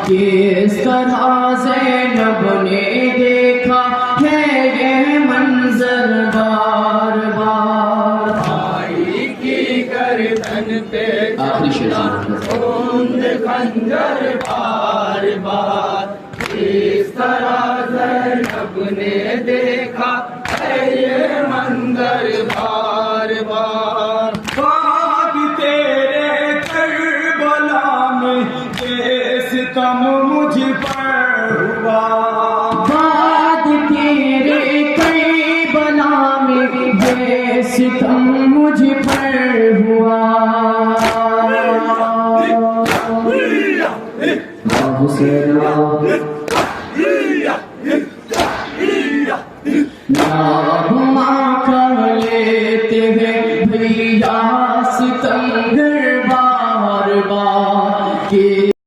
کس طرح زینب نے دیکھا ہے یہ منظر بار بار، بھائی کی گردن پہ خون خنجر بار بار، اس طرح زینب نے دیکھا ہے یہ منظر بار بار۔ بعد تیرے کربلا میں یہ ستم مجھ پر ہوا، بعد تیرے کربلا میں یہ ستم مجھ پر ہوا، حسین نام کر لیتے ہیں بھیا ستمگر